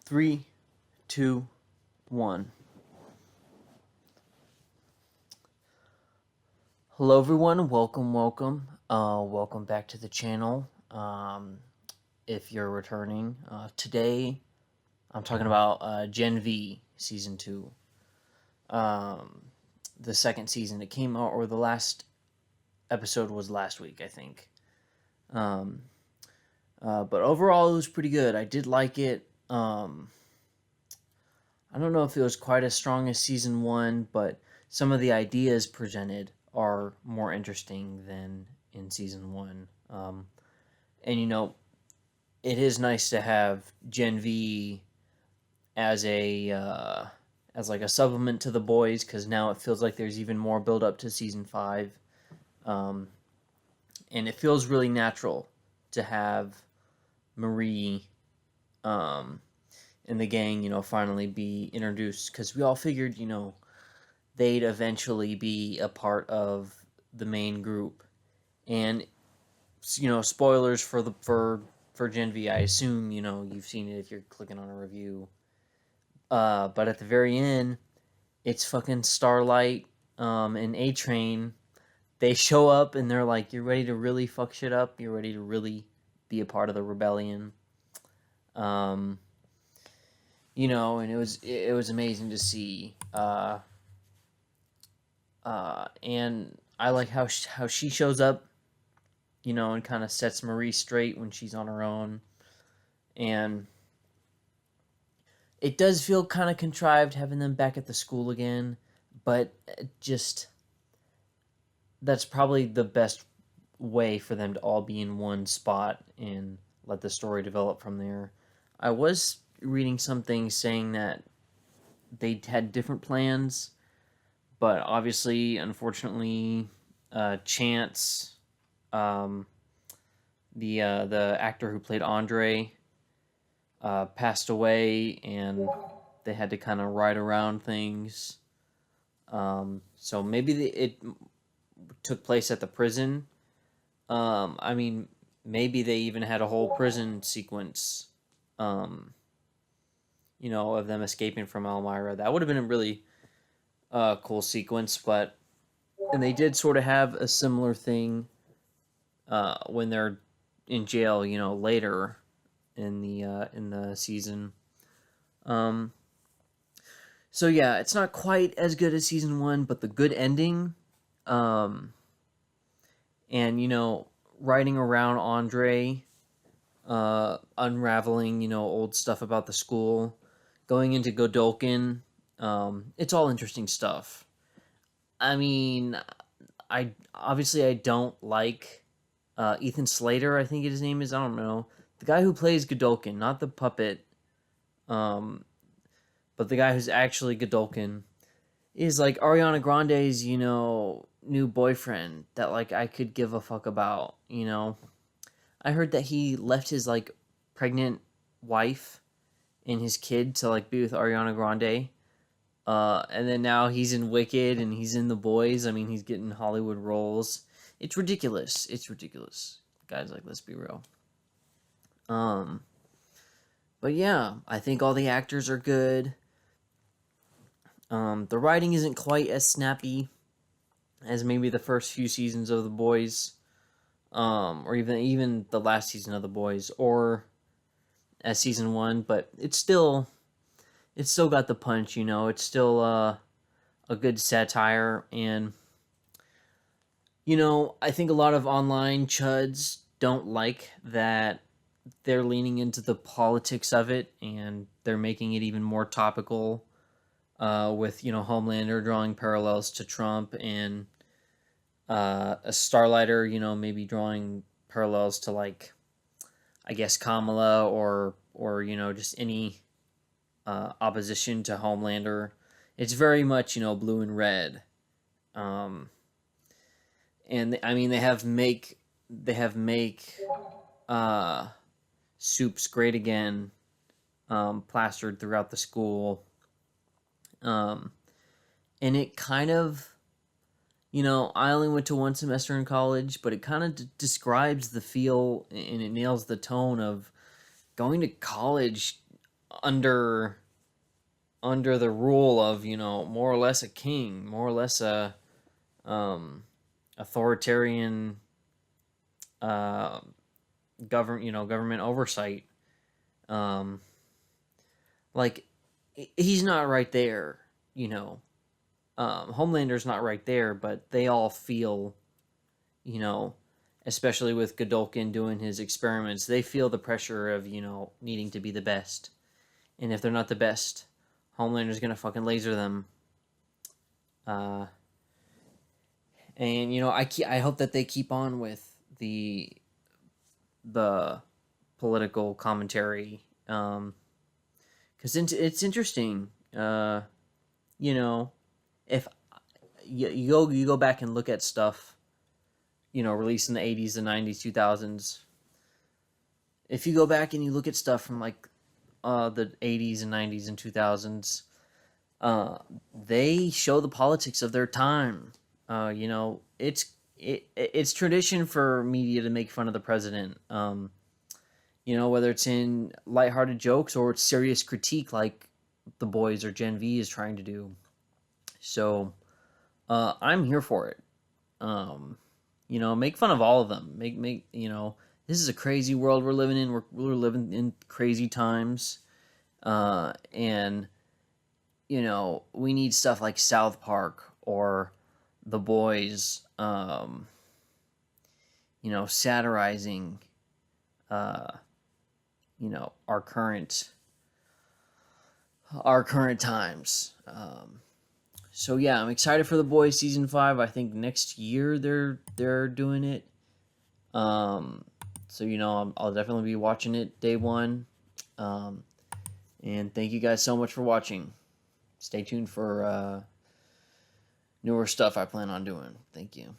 Three, two, one. Hello, everyone. Welcome. Welcome back to the channel. If you're returning, today I'm talking about Gen V Season 2. The second season. It came out, or the last episode was last week, I think. But overall, it was pretty good. I did like it. I don't know if it was quite as strong as Season 1, but some of the ideas presented are more interesting than in Season 1. And it is nice to have Gen V as like a supplement to the boys, because now it feels like there's even more build up to Season 5. And it feels really natural to have Marie and the gang, finally be introduced, because we all figured, they'd eventually be a part of the main group. And spoilers for Gen V. I assume you've seen it if you're clicking on a review. But at the very end, it's fucking Starlight and A-Train. They show up and they're like, "You're ready to really fuck shit up. You're ready to really be a part of the rebellion." And it was amazing to see. And I like how she shows up, and kind of sets Marie straight when she's on her own. And it does feel kind of contrived having them back at the school again, but just that's probably the best way for them to all be in one spot and let the story develop from there. I was reading something saying that they had different plans, but obviously, unfortunately, Chance, the actor who played Andre, passed away, and they had to kind of ride around things. So maybe it took place at the prison. Maybe they even had a whole prison sequence, of them escaping from Elmira. That would have been a really cool sequence, and they did sort of have a similar thing when they're in jail, later in the season. So yeah, it's not quite as good as Season 1, but the good ending, and riding around Andre, unraveling old stuff about the school, going into Godolkin. It's all interesting stuff. I don't like Ethan Slater, I think his name is. I don't know. The guy who plays Godolkin, not the puppet, but the guy who's actually Godolkin, is like Ariana Grande's, new boyfriend that like I could give a fuck about, I heard that he left his like pregnant wife and his kid to like be with Ariana Grande. And then now he's in Wicked and he's in The Boys. He's getting Hollywood roles. It's ridiculous. Guys, like, let's be real. But yeah, I think all the actors are good. The writing isn't quite as snappy as maybe the first few seasons of The Boys, or even the last season of The Boys, or as Season 1. But it's still got the punch. It's still a good satire. And I think a lot of online chuds don't like that they're leaning into the politics of it, and they're making it even more topical, with Homelander drawing parallels to Trump, and a Starlighter, maybe drawing parallels to, like, I guess Kamala, or just any opposition to Homelander. It's very much blue and red. And they have make Soup's Great Again plastered throughout the school. And it kind of, I only went to one semester in college, but it kind of describes the feel, and it nails the tone of going to college under the rule of, more or less a king, more or less a authoritarian uh, government oversight. Um, like he's not right there, Homelander's not right there, but they all feel, you know, especially with Godolkin doing his experiments, they feel the pressure of, needing to be the best. And if they're not the best, Homelander's gonna fucking laser them. Uh, and I hope that they keep on with the political commentary, because it's interesting. You know, if you go back and look at stuff, released in the 80s, the 90s, 2000s. If you go back and you look at stuff from like the 80s and 90s and 2000s, they show the politics of their time. It's tradition for media to make fun of the president. Whether it's in lighthearted jokes or it's serious critique, like The Boys or Gen V is trying to do. So, I'm here for it. Make fun of all of them. This is a crazy world we're living in. We're living in crazy times, and we need stuff like South Park or The Boys, satirizing, our current times. So yeah, I'm excited for The Boys season 5. I think next year they're doing it. So I'll definitely be watching it day one. And thank you guys so much for watching. Stay tuned for newer stuff I plan on doing. Thank you.